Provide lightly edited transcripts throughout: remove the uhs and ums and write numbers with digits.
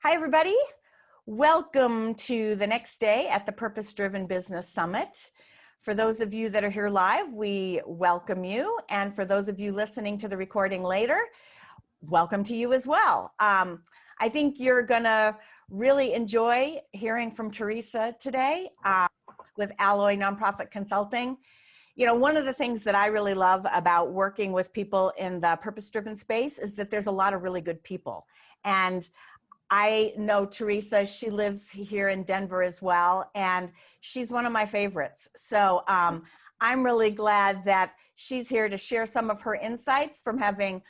Hi, everybody. Welcome to the next day at the Purpose Driven Business Summit. For those of you that are here live, we welcome you. And for those of you listening to the recording later, welcome to you as well. I think you're going to really enjoy hearing from Teresa today with Alloy Nonprofit Consulting. You know, one of the things that I really love about working with people in the purpose-driven space is that there's a lot of really good people. And I know Teresa, she lives here in Denver as well, and she's one of my favorites. So I'm really glad that she's here to share some of her insights from having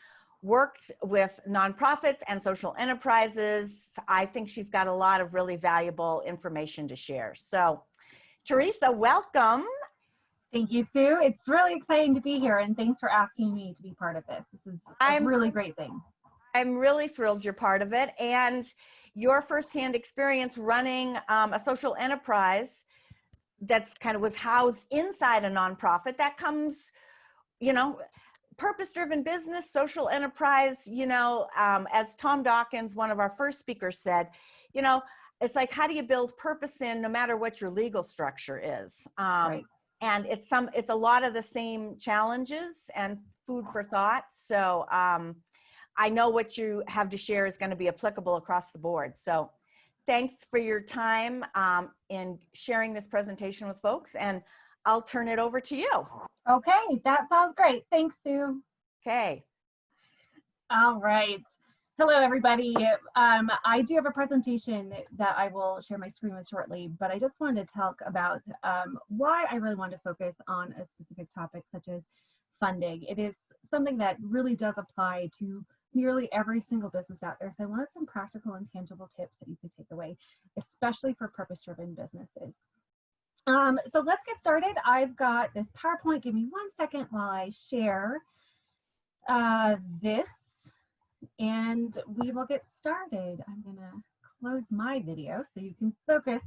worked with nonprofits and social enterprises. I think she's got a lot of really valuable information to share. So Teresa, welcome. Thank you, Sue. It's really exciting to be here, and thanks for asking me to be part of this. This is a really great thing. I'm really thrilled you're part of it, and your firsthand experience running a social enterprise that's kind of was housed inside a nonprofit that comes, you know, purpose-driven business, social enterprise, you know, as Tom Dawkins, one of our first speakers said, you know, it's like, how do you build purpose in no matter what your legal structure is? Right. And it's a lot of the same challenges and food for thought. So I know what you have to share is going to be applicable across the board. So thanks for your time in sharing this presentation with folks, and I'll turn it over to you. Okay, that sounds great. Thanks, Sue. Okay. All right. Hello, everybody. I do have a presentation that I will share my screen with shortly, but I just wanted to talk about why I really want to focus on a specific topic such as funding. It is something that really does apply to nearly every single business out there. So I wanted some practical and tangible tips that you could take away, especially for purpose-driven businesses. So let's get started. I've got this PowerPoint. Give me 1 second while I share this, and we will get started. I'm gonna close my video so you can focus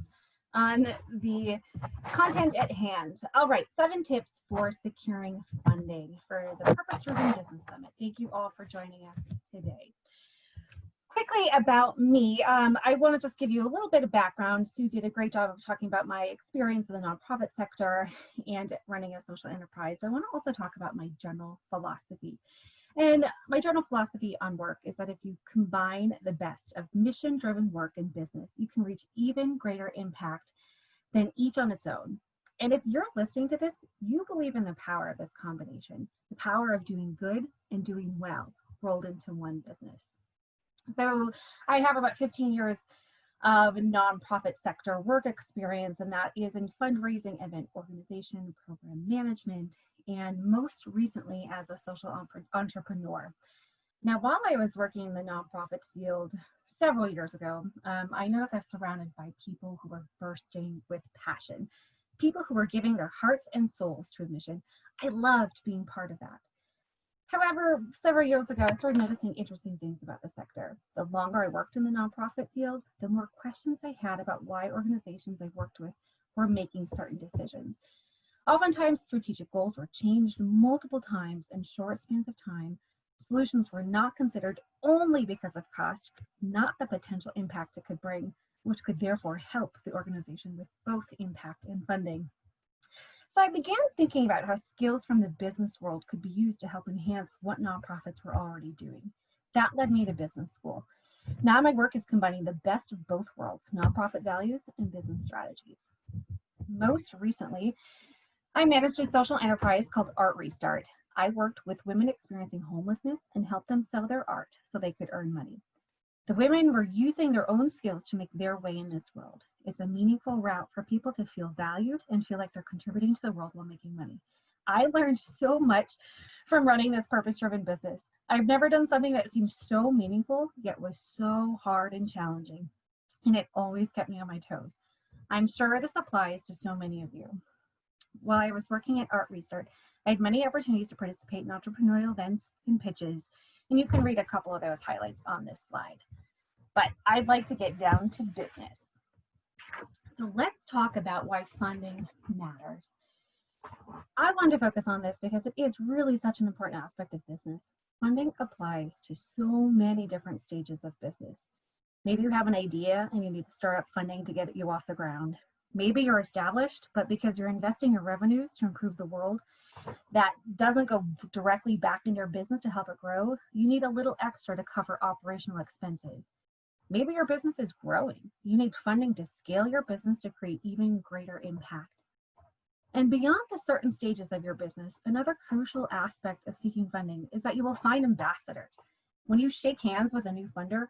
on the content at hand. All right, 7 tips for securing funding for the Purpose-Driven Business Summit. Thank you all for joining us today. Quickly about me, I want to just give you a little bit of background. Sue did a great job of talking about my experience in the nonprofit sector and running a social enterprise. I want to also talk about my general philosophy. And my general philosophy on work is that if you combine the best of mission-driven work and business, you can reach even greater impact than each on its own. And if you're listening to this, you believe in the power of this combination, the power of doing good and doing well rolled into one business. So I have about 15 years of nonprofit sector work experience, and that is in fundraising, event organization, program management, and most recently as a social entrepreneur. Now, while I was working in the nonprofit field several years ago, I noticed I was surrounded by people who were bursting with passion, people who were giving their hearts and souls to a mission. I loved being part of that. However, several years ago, I started noticing interesting things about the sector. The longer I worked in the nonprofit field, the more questions I had about why organizations I worked with were making certain decisions. Oftentimes, strategic goals were changed multiple times in short spans of time. Solutions were not considered only because of cost, not the potential impact it could bring, which could therefore help the organization with both impact and funding. So I began thinking about how skills from the business world could be used to help enhance what nonprofits were already doing. That led me to business school. Now my work is combining the best of both worlds, nonprofit values and business strategies. Most recently, I managed a social enterprise called Art Restart. I worked with women experiencing homelessness and helped them sell their art so they could earn money. The women were using their own skills to make their way in this world. It's a meaningful route for people to feel valued and feel like they're contributing to the world while making money. I learned so much from running this purpose-driven business. I've never done something that seemed so meaningful, yet was so hard and challenging, and it always kept me on my toes. I'm sure this applies to so many of you. While I was working at Art Restart, I had many opportunities to participate in entrepreneurial events and pitches, and you can read a couple of those highlights on this slide. But I'd like to get down to business. So let's talk about why funding matters. I want to focus on this because it is really such an important aspect of business. Funding applies to so many different stages of business. Maybe you have an idea and you need to start up funding to get you off the ground. Maybe you're established, but because you're investing your revenues to improve the world, that doesn't go directly back into your business to help it grow, you need a little extra to cover operational expenses. Maybe your business is growing. You need funding to scale your business to create even greater impact. And beyond the certain stages of your business, another crucial aspect of seeking funding is that you will find ambassadors. When you shake hands with a new funder,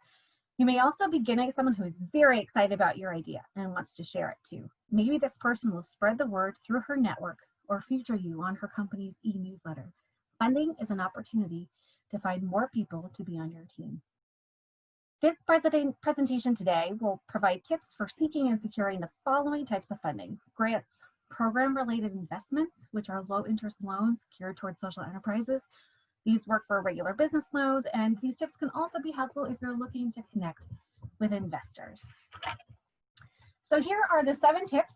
you may also be getting someone who is very excited about your idea and wants to share it too. Maybe this person will spread the word through her network or feature you on her company's e-newsletter. Funding is an opportunity to find more people to be on your team. This presentation today will provide tips for seeking and securing the following types of funding: grants, program-related investments, which are low-interest loans geared towards social enterprises. These work for regular business loans, and these tips can also be helpful if you're looking to connect with investors. So here are the 7 tips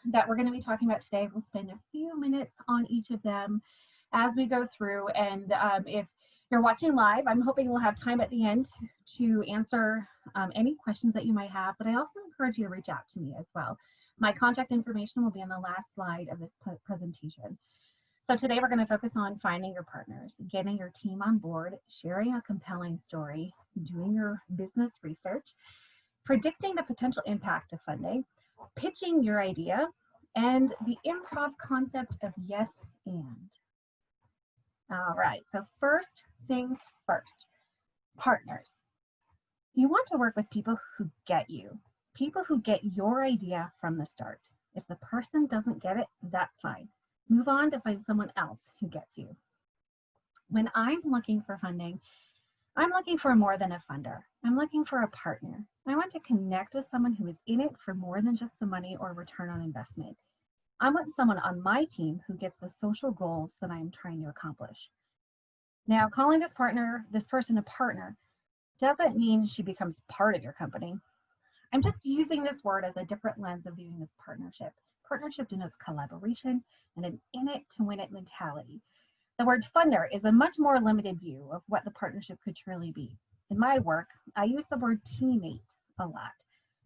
that we're going to be talking about today. We'll spend a few minutes on each of them as we go through, and if you're watching live, I'm hoping we'll have time at the end to answer any questions that you might have, but I also encourage you to reach out to me as well. My contact information will be on the last slide of this presentation. So today we're going to focus on finding your partners, getting your team on board, sharing a compelling story, doing your business research, predicting the potential impact of funding, pitching your idea, and the improv concept of yes and. All right, so first things first, partners. You want to work with people who get you, people who get your idea from the start. If the person doesn't get it, that's fine. Move on to find someone else who gets you. When I'm looking for funding, I'm looking for more than a funder. I'm looking for a partner. I want to connect with someone who is in it for more than just the money or return on investment. I want someone on my team who gets the social goals that I'm trying to accomplish. Now, calling this person a partner doesn't mean she becomes part of your company. I'm just using this word as a different lens of viewing this partnership. Partnership denotes collaboration and an in-it-to-win-it mentality. The word funder is a much more limited view of what the partnership could truly be. In my work, I use the word teammate a lot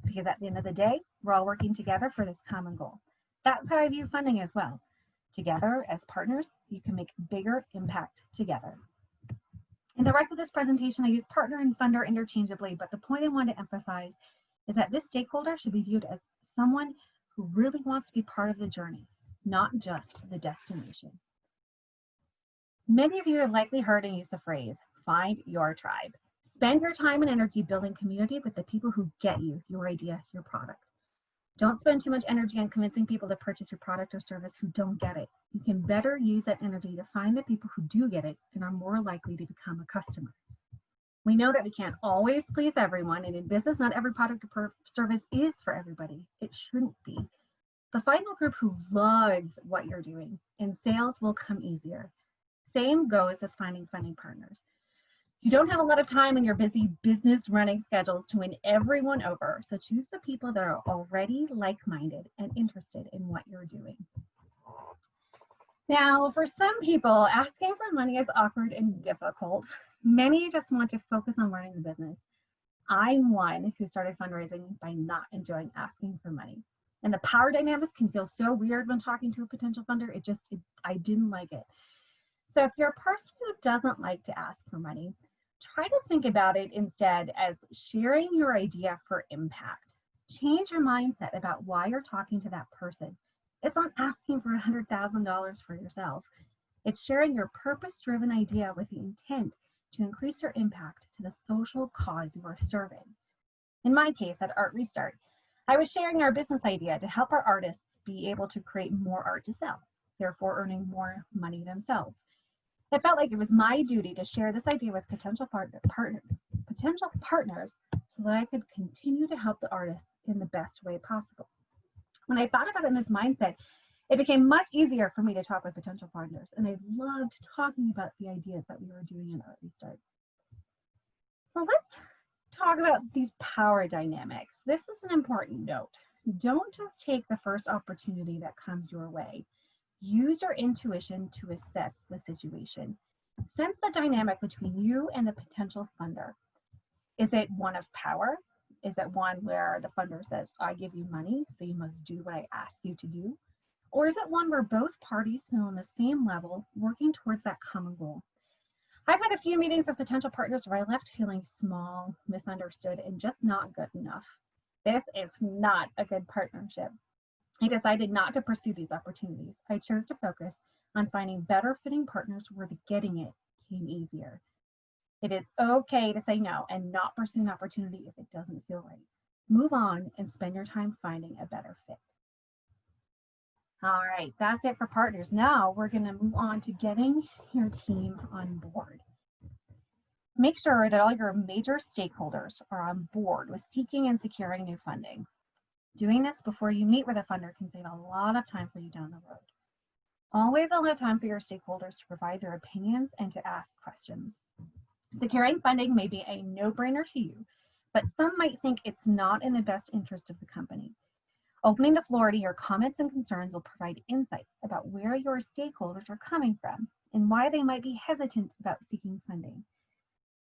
because at the end of the day, we're all working together for this common goal. That's how I view funding as well. Together, as partners, you can make bigger impact together. In the rest of this presentation, I use partner and funder interchangeably, but the point I want to emphasize is that this stakeholder should be viewed as someone who really wants to be part of the journey, not just the destination. Many of you have likely heard and used the phrase, find your tribe. Spend your time and energy building community with the people who get you, your idea, your product. Don't spend too much energy on convincing people to purchase your product or service who don't get it. You can better use that energy to find the people who do get it and are more likely to become a customer. We know that we can't always please everyone, and in business, not every product or service is for everybody. It shouldn't be. But find a group who loves what you're doing, and sales will come easier. Same goes with finding funding partners. You don't have a lot of time in your busy business running schedules to win everyone over, so choose the people that are already like-minded and interested in what you're doing. Now, for some people, asking for money is awkward and difficult. Many just want to focus on running the business. I'm one who started fundraising by not enjoying asking for money. And the power dynamics can feel so weird when talking to a potential funder. I didn't like it. So if you're a person who doesn't like to ask for money, try to think about it instead as sharing your idea for impact. Change your mindset about why you're talking to that person. It's not asking for $100,000 for yourself. It's sharing your purpose-driven idea with the intent to increase your impact to the social cause you are serving. In my case, at Art Restart, I was sharing our business idea to help our artists be able to create more art to sell, therefore earning more money themselves. I felt like it was my duty to share this idea with potential partners so that I could continue to help the artists in the best way possible. When I thought about it in this mindset, it became much easier for me to talk with potential partners, and I loved talking about the ideas that we were doing in Art Restart. So let's talk about these power dynamics. This is an important note. Don't just take the first opportunity that comes your way. Use your intuition to assess the situation. Sense the dynamic between you and the potential funder. Is it one of power? Is it one where the funder says, I give you money, so you must do what I ask you to do? Or is it one where both parties feel on the same level, working towards that common goal? I've had a few meetings with potential partners where I left feeling small, misunderstood, and just not good enough. This is not a good partnership. I decided not to pursue these opportunities. I chose to focus on finding better fitting partners where the getting it came easier. It is okay to say no and not pursue an opportunity if it doesn't feel right. Move on and spend your time finding a better fit. All right, that's it for partners. Now we're going to move on to getting your team on board. Make sure that all your major stakeholders are on board with seeking and securing new funding. Doing this before you meet with a funder can save a lot of time for you down the road. Always allow time for your stakeholders to provide their opinions and to ask questions. Securing funding may be a no-brainer to you, but some might think it's not in the best interest of the company. Opening the floor to your comments and concerns will provide insights about where your stakeholders are coming from and why they might be hesitant about seeking funding.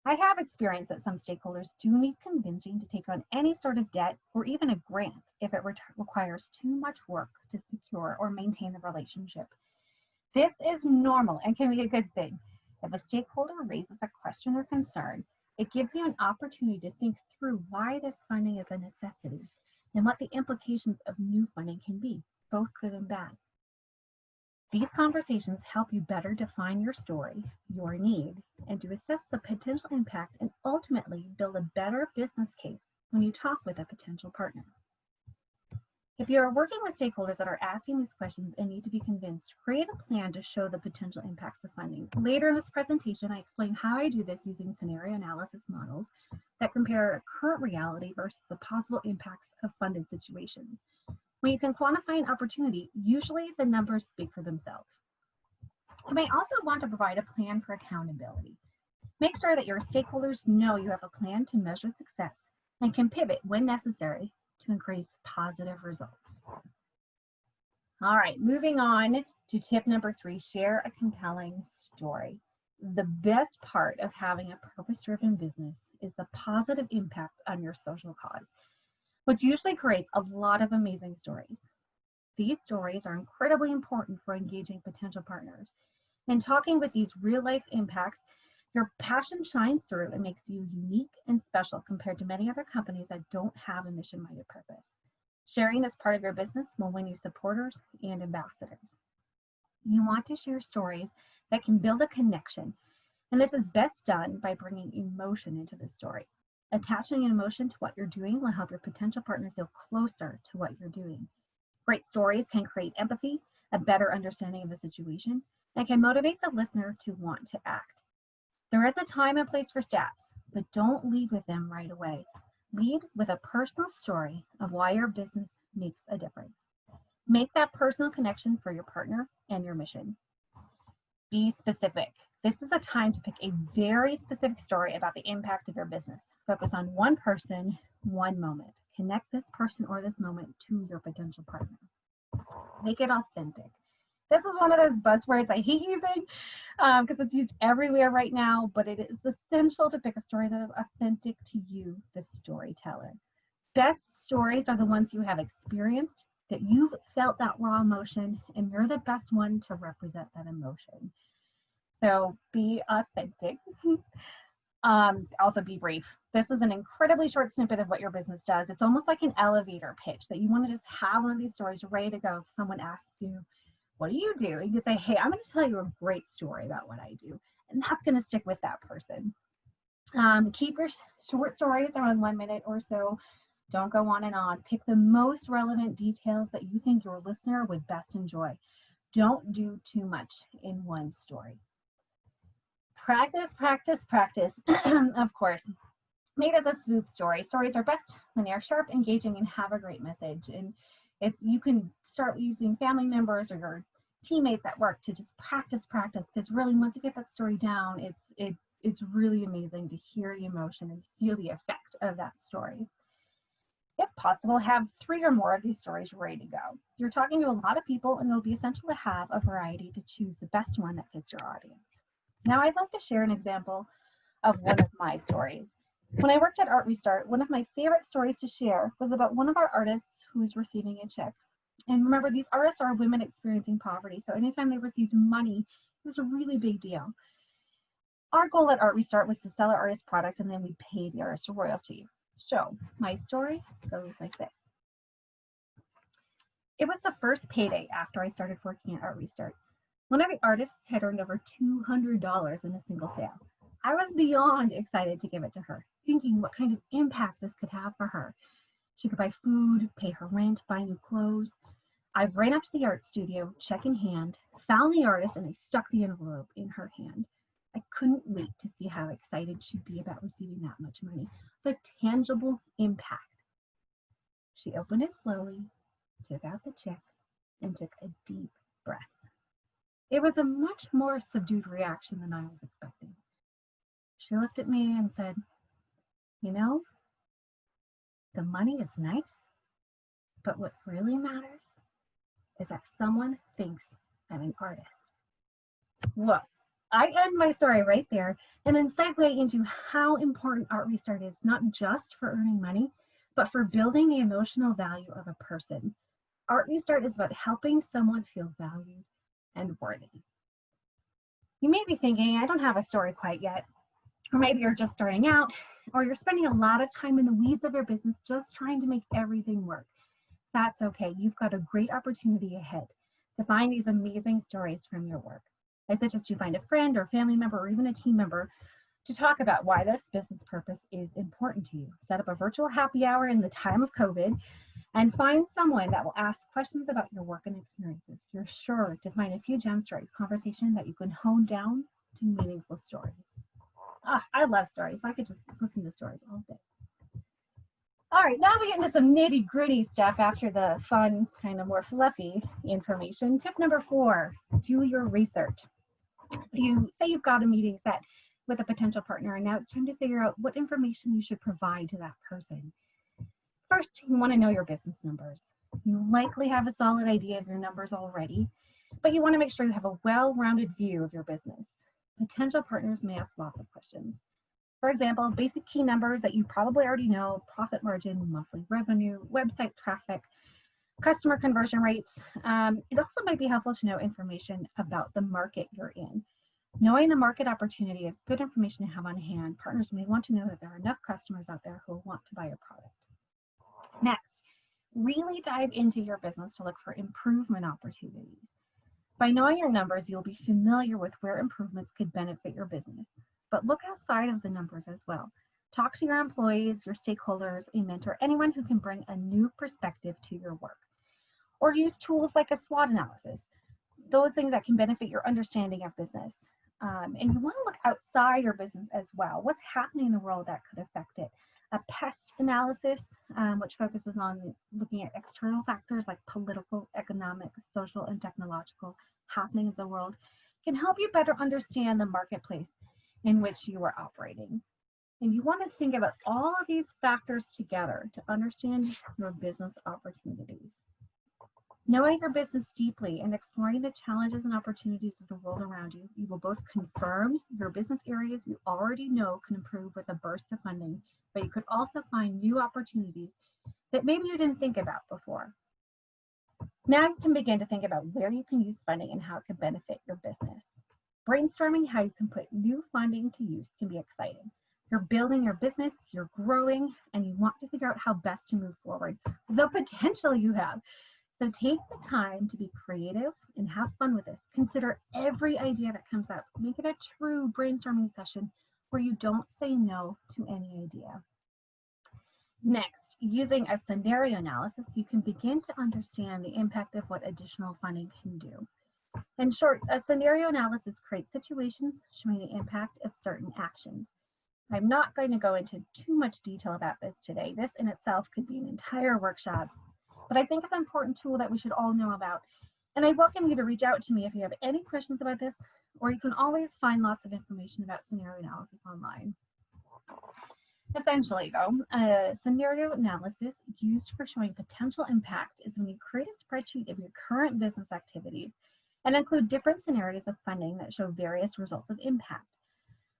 I have experienced that some stakeholders do need convincing to take on any sort of debt or even a grant if it requires too much work to secure or maintain the relationship. This is normal and can be a good thing. If a stakeholder raises a question or concern, it gives you an opportunity to think through why this funding is a necessity and what the implications of new funding can be, both good and bad. These conversations help you better define your story, your need, and to assess the potential impact and ultimately build a better business case when you talk with a potential partner. If you are working with stakeholders that are asking these questions and need to be convinced, create a plan to show the potential impacts of funding. Later in this presentation, I explain how I do this using scenario analysis models that compare current reality versus the possible impacts of funded situations. When you can quantify an opportunity, usually the numbers speak for themselves. You may also want to provide a plan for accountability. Make sure that your stakeholders know you have a plan to measure success and can pivot when necessary to increase positive results. All right, moving on to tip number 3, share a compelling story. The best part of having a purpose-driven business is the positive impact on your social cause, which usually creates a lot of amazing stories. These stories are incredibly important for engaging potential partners. In talking with these real-life impacts, your passion shines through and makes you unique and special compared to many other companies that don't have a mission-minded purpose. Sharing this part of your business will win you supporters and ambassadors. You want to share stories that can build a connection, and this is best done by bringing emotion into the story. Attaching an emotion to what you're doing will help your potential partner feel closer to what you're doing. Great stories can create empathy, a better understanding of the situation, and can motivate the listener to want to act. There is a time and place for stats, but don't lead with them right away. Lead with a personal story of why your business makes a difference. Make that personal connection for your partner and your mission. Be specific. This is a time to pick a very specific story about the impact of your business. Focus on one person, one moment. Connect this person or this moment to your potential partner. Make it authentic. This is one of those buzzwords I hate using because it's used everywhere right now, but it is essential to pick a story that is authentic to you, the storyteller. Best stories are the ones you have experienced, that you've felt that raw emotion, and you're the best one to represent that emotion. So be authentic. Also be brief. This is an incredibly short snippet of what your business does. It's almost like an elevator pitch that you want to just have one of these stories ready to go if someone asks you, what do you do? And you can say, hey, I'm going to tell you a great story about what I do. And that's going to stick with that person. Keep your short stories around 1 minute or so. Don't go on and on. Pick the most relevant details that you think your listener would best enjoy. Don't do too much in one story. Practice, practice, practice. Of course, make it a smooth story. Stories are best when they are sharp, engaging, and have a great message. And you can start using family members or your teammates at work to just practice, because really once you get that story down, it's really amazing to hear the emotion and feel the effect of that story. If possible, have 3 or more of these stories ready to go. You're talking to a lot of people, and it'll be essential to have a variety to choose the best one that fits your audience. Now, I'd like to share an example of one of my stories. When I worked at Art Restart, one of my favorite stories to share was about one of our artists who was receiving a check. And remember, these artists are women experiencing poverty, so anytime they received money, it was a really big deal. Our goal at Art Restart was to sell our artist product, and then we pay the artist a royalty. So my story goes like this. It was the first payday after I started working at Art Restart. One of the artists had earned over $200 in a single sale. I was beyond excited to give it to her, thinking what kind of impact this could have for her. She could buy food, pay her rent, buy new clothes. I ran up to the art studio, check in hand, found the artist, and I stuck the envelope in her hand. I couldn't wait to see how excited she'd be about receiving that much money, the tangible impact. She opened it slowly, took out the check, and took a deep breath. It was a much more subdued reaction than I was expecting. She looked at me and said, "You know, the money is nice, but what really matters is that someone thinks I'm an artist." Whoa. I end my story right there and then segue into how important Art Restart is, not just for earning money, but for building the emotional value of a person. Art Restart is about helping someone feel valued and worthy. You may be thinking, I don't have a story quite yet, or maybe you're just starting out, or you're spending a lot of time in the weeds of your business just trying to make everything work. That's okay. You've got a great opportunity ahead to find these amazing stories from your work. I suggest you find a friend or family member or even a team member to talk about why this business purpose is important to you. Set up a virtual happy hour in the time of COVID and find someone that will ask questions about your work and experiences. You're sure to find a few gems throughout your conversation that you can hone down to meaningful stories. I love stories. I could just listen to stories all day. All right, now we get into some nitty gritty stuff after the fun, kind of more fluffy information. Tip number 4, do your research. You say you've got a meeting set with a potential partner, and now it's time to figure out what information you should provide to that person. First, you want to know your business numbers. You likely have a solid idea of your numbers already, but you want to make sure you have a well-rounded view of your business. Potential partners may ask lots of questions. For example, basic key numbers that you probably already know: profit margin, monthly revenue, website traffic, customer conversion rates. It also might be helpful to know information about the market you're in. Knowing the market opportunity is good information to have on hand. Partners may want to know that there are enough customers out there who want to buy your product. Next, really dive into your business to look for improvement opportunities. By knowing your numbers, you'll be familiar with where improvements could benefit your business. But look outside of the numbers as well. Talk to your employees, your stakeholders, a mentor, anyone who can bring a new perspective to your work. Or use tools like a SWOT analysis, those things that can benefit your understanding of business. And you want to look outside your business as well. What's happening in the world that could affect it? A pest analysis, which focuses on looking at external factors like political, economic, social, and technological happening in the world, can help you better understand the marketplace in which you are operating. And you want to think about all of these factors together to understand your business opportunities. Knowing your business deeply and exploring the challenges and opportunities of the world around you, you will both confirm your business areas you already know can improve with a burst of funding, but you could also find new opportunities that maybe you didn't think about before. Now you can begin to think about where you can use funding and how it can benefit your business. Brainstorming how you can put new funding to use can be exciting. You're building your business, you're growing, and you want to figure out how best to move forward, the potential you have. So take the time to be creative and have fun with this. Consider every idea that comes up. Make it a true brainstorming session where you don't say no to any idea. Next, using a scenario analysis, you can begin to understand the impact of what additional funding can do. In short, a scenario analysis creates situations showing the impact of certain actions. I'm not going to go into too much detail about this today. This in itself could be an entire workshop, but I think it's an important tool that we should all know about. And I welcome you to reach out to me if you have any questions about this, or you can always find lots of information about scenario analysis online. Essentially, though, a scenario analysis used for showing potential impact is when you create a spreadsheet of your current business activities and include different scenarios of funding that show various results of impact.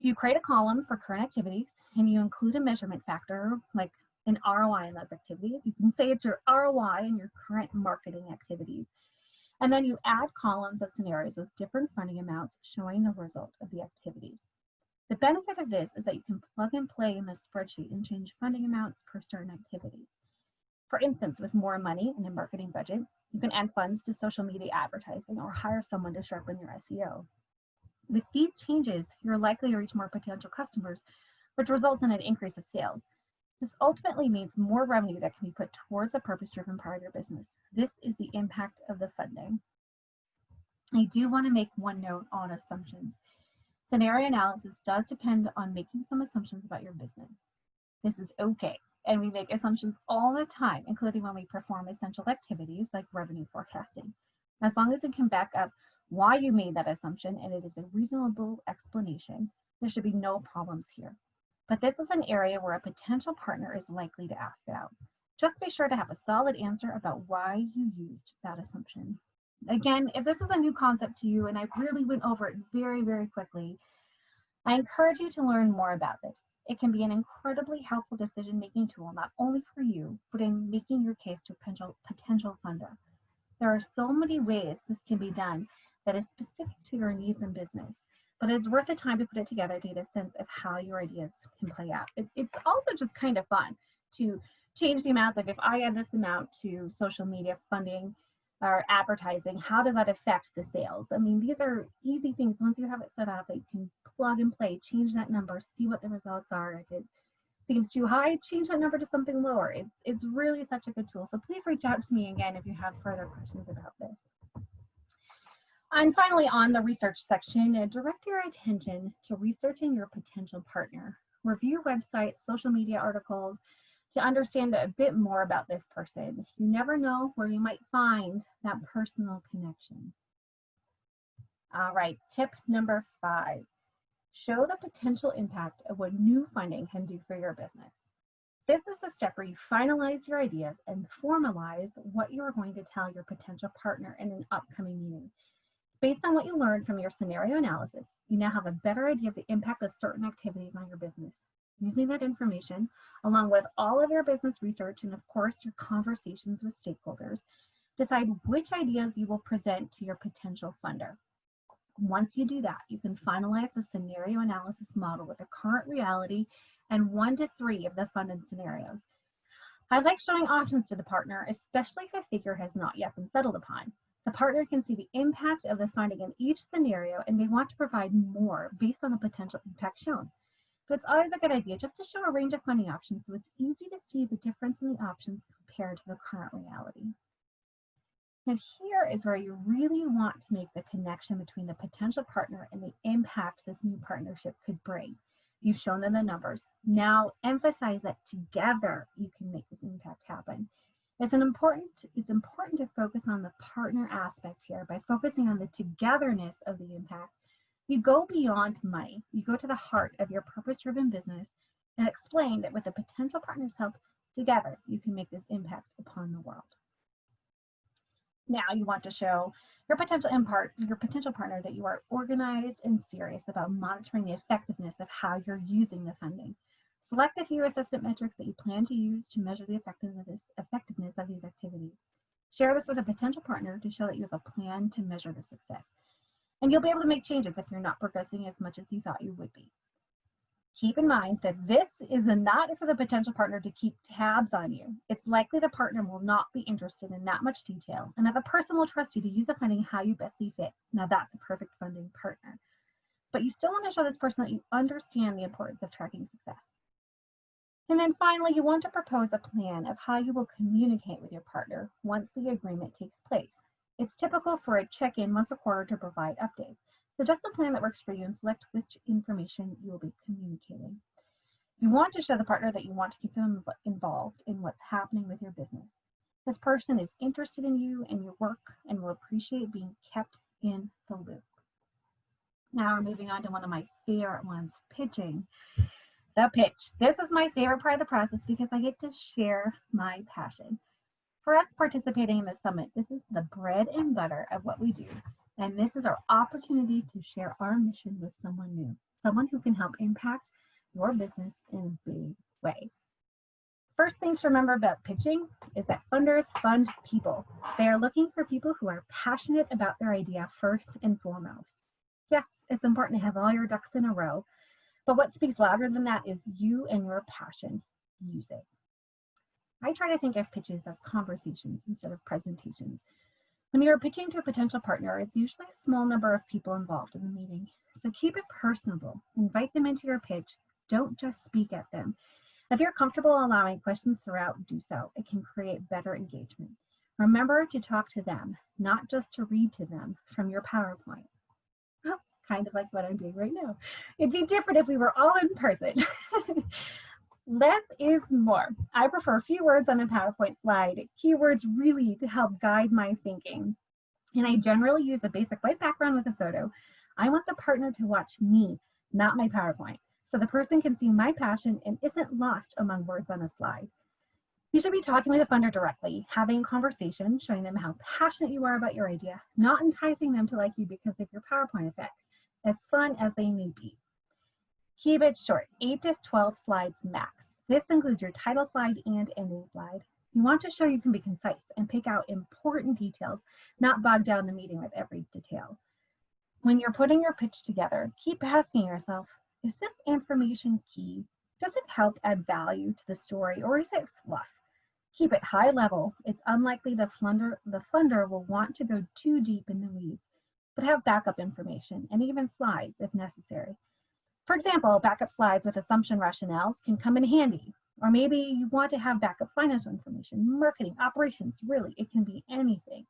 You create a column for current activities and you include a measurement factor like an ROI in those activities. You can say it's your ROI in your current marketing activities. And then you add columns of scenarios with different funding amounts showing the result of the activities. The benefit of this is that you can plug and play in the spreadsheet and change funding amounts per certain activities. For instance, with more money in a marketing budget, you can add funds to social media advertising or hire someone to sharpen your SEO. With these changes, you're likely to reach more potential customers, which results in an increase of sales. This ultimately means more revenue that can be put towards a purpose-driven part of your business. This is the impact of the funding. I do want to make one note on assumptions. Scenario analysis does depend on making some assumptions about your business. This is okay, and we make assumptions all the time, including when we perform essential activities like revenue forecasting. As long as you can back up why you made that assumption and it is a reasonable explanation, there should be no problems here. But this is an area where a potential partner is likely to ask about. Just be sure to have a solid answer about why you used that assumption. Again, if this is a new concept to you and I really went over it very, very quickly, I encourage you to learn more about this. It can be an incredibly helpful decision-making tool, not only for you, but in making your case to a potential funder. There are so many ways this can be done that is specific to your needs in business, but it's worth the time to put it together to get a sense of how your ideas can play out. It's also just kind of fun to change the amounts. Like if I add this amount to social media funding or advertising, how does that affect the sales? I mean, these are easy things. Once you have it set up, that you can plug and play, change that number, see what the results are. If it seems too high, change that number to something lower. It's really such a good tool. So please reach out to me again if you have further questions about this. And finally, on the research section, direct your attention to researching your potential partner. Review websites, social media articles to understand a bit more about this person. You never know where you might find that personal connection. All right, tip number 5. Show the potential impact of what new funding can do for your business. This is the step where you finalize your ideas and formalize what you are going to tell your potential partner in an upcoming meeting. Based on what you learned from your scenario analysis, you now have a better idea of the impact of certain activities on your business. Using that information, along with all of your business research and of course your conversations with stakeholders, decide which ideas you will present to your potential funder. Once you do that, you can finalize the scenario analysis model with the current reality and 1 to 3 of the funded scenarios. I like showing options to the partner, especially if a figure has not yet been settled upon. The partner can see the impact of the funding in each scenario and may want to provide more based on the potential impact shown. But it's always a good idea just to show a range of funding options so it's easy to see the difference in the options compared to the current reality. Now here is where you really want to make the connection between the potential partner and the impact this new partnership could bring. You've shown them the numbers. Now emphasize that together you can make this impact happen. It's important to focus on the partner aspect here. By focusing on the togetherness of the impact, you go beyond money. You go to the heart of your purpose-driven business and explain that with the potential partner's help, together you can make this impact upon the world. Now you want to show your potential partner that you are organized and serious about monitoring the effectiveness of how you're using the funding. Select a few assessment metrics that you plan to use to measure the effectiveness of these activities. Share this with a potential partner to show that you have a plan to measure the success. And you'll be able to make changes if you're not progressing as much as you thought you would be. Keep in mind that this is not for the potential partner to keep tabs on you. It's likely the partner will not be interested in that much detail and that the person will trust you to use the funding how you best see fit. Now that's a perfect funding partner. But you still want to show this person that you understand the importance of tracking success. And then finally, you want to propose a plan of how you will communicate with your partner once the agreement takes place. It's typical for a check-in once a quarter to provide updates. Suggest a plan that works for you and select which information you will be communicating. You want to show the partner that you want to keep them involved in what's happening with your business. This person is interested in you and your work and will appreciate being kept in the loop. Now we're moving on to one of my favorite ones, pitching. The pitch. This is my favorite part of the process because I get to share my passion. For us participating in the summit, this is the bread and butter of what we do. And this is our opportunity to share our mission with someone new. someone who can help impact your business in a big way. First thing to remember about pitching is that funders fund people. They are looking for people who are passionate about their idea first and foremost. Yes, it's important to have all your ducks in a row, but what speaks louder than that is you and your passion. Use it. I try to think of pitches as conversations instead of presentations. When you're pitching to a potential partner, it's usually a small number of people involved in the meeting. So keep it personable. Invite them into your pitch. Don't just speak at them. If you're comfortable allowing questions throughout, do so. It can create better engagement. Remember to talk to them, not just to read to them from your PowerPoint. Kind of like what I'm doing right now. It'd be different if we were all in person. Less is more. I prefer few words on a PowerPoint slide, keywords really to help guide my thinking. And I generally use a basic white background with a photo. I want the partner to watch me, not my PowerPoint, so the person can see my passion and isn't lost among words on a slide. You should be talking with the funder directly, having a conversation, showing them how passionate you are about your idea, not enticing them to like you because of your PowerPoint effects, as fun as they may be. Keep it short, 8 to 12 slides max. This includes your title slide and ending slide. You want to show you can be concise and pick out important details, not bog down the meeting with every detail. When you're putting your pitch together, keep asking yourself, is this information key? Does it help add value to the story, or is it fluff? Keep it high level. It's unlikely the funder will want to go too deep in the weeds, but have backup information and even slides if necessary. For example, backup slides with assumption rationales can come in handy. Or maybe you want to have backup financial information, marketing, operations, really, it can be anything.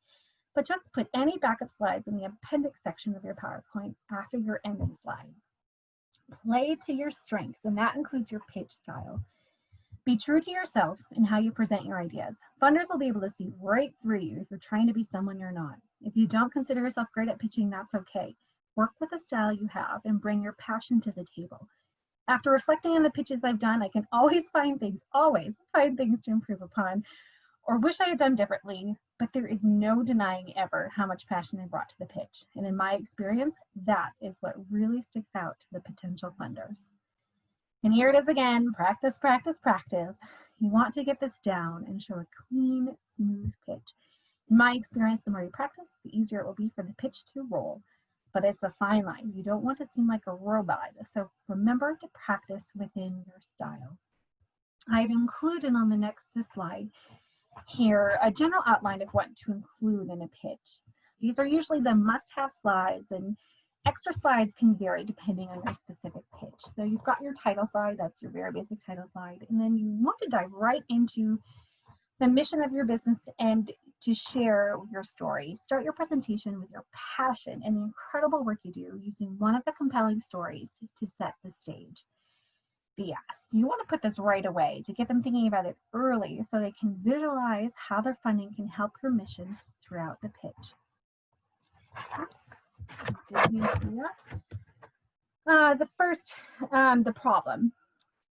But just put any backup slides in the appendix section of your PowerPoint after your ending slide. Play to your strengths, and that includes your pitch style. Be true to yourself in how you present your ideas. Funders will be able to see right through you if you're trying to be someone you're not. If you don't consider yourself great at pitching, that's okay. Work with the style you have and bring your passion to the table. After reflecting on the pitches I've done, I can always find things to improve upon or wish I had done differently, but there is no denying ever how much passion I brought to the pitch. And in my experience, that is what really sticks out to the potential funders. And here it is again, practice, practice, practice. You want to get this down and show a clean, smooth pitch. In my experience, the more you practice, the easier it will be for the pitch to roll. But it's a fine line. You don't want to seem like a robot. So remember to practice within your style. I've included on the next slide here a general outline of what to include in a pitch. These are usually the must-have slides, and extra slides can vary depending on your specific pitch. So you've got your title slide, that's your very basic title slide, and then you want to dive right into the mission of your business and to share your story. Start your presentation with your passion and the incredible work you do using one of the compelling stories to set the stage. Yes, you want to put this right away to get them thinking about it early so they can visualize how their funding can help your mission throughout the pitch. The problem.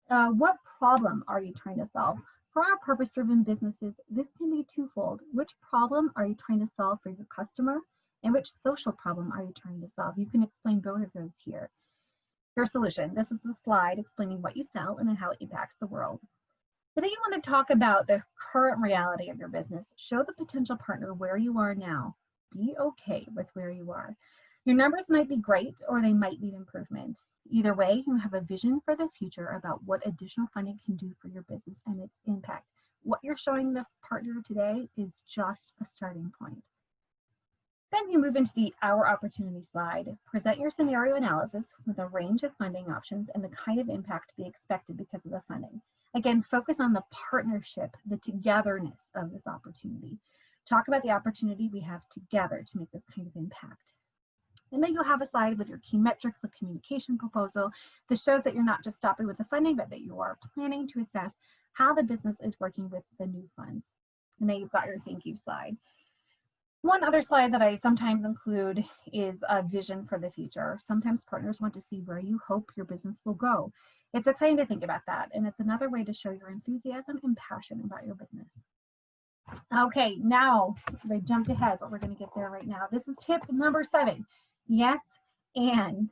What problem are you trying to solve? For our purpose-driven businesses, this can be twofold. Which problem are you trying to solve for your customer? And which social problem are you trying to solve? You can explain both of those here. Your solution. This is the slide explaining what you sell and how it impacts the world. Today you want to talk about the current reality of your business. Show the potential partner where you are now. Be okay with where you are. Your numbers might be great or they might need improvement. Either way, you have a vision for the future about what additional funding can do for your business and its impact. What you're showing the partner today is just a starting point. Then you move into the Our Opportunity slide. Present your scenario analysis with a range of funding options and the kind of impact to be expected because of the funding. Again, focus on the partnership, the togetherness of this opportunity. Talk about the opportunity we have together to make this kind of impact. And then you'll have a slide with your key metrics, the communication proposal. This shows that you're not just stopping with the funding, but that you are planning to assess how the business is working with the new funds. And then you've got your thank you slide. One other slide that I sometimes include is a vision for the future. Sometimes partners want to see where you hope your business will go. It's exciting to think about that, and it's another way to show your enthusiasm and passion about your business. Okay, now I jumped ahead, but we're going to get there right now. This is tip number 7. Yes, and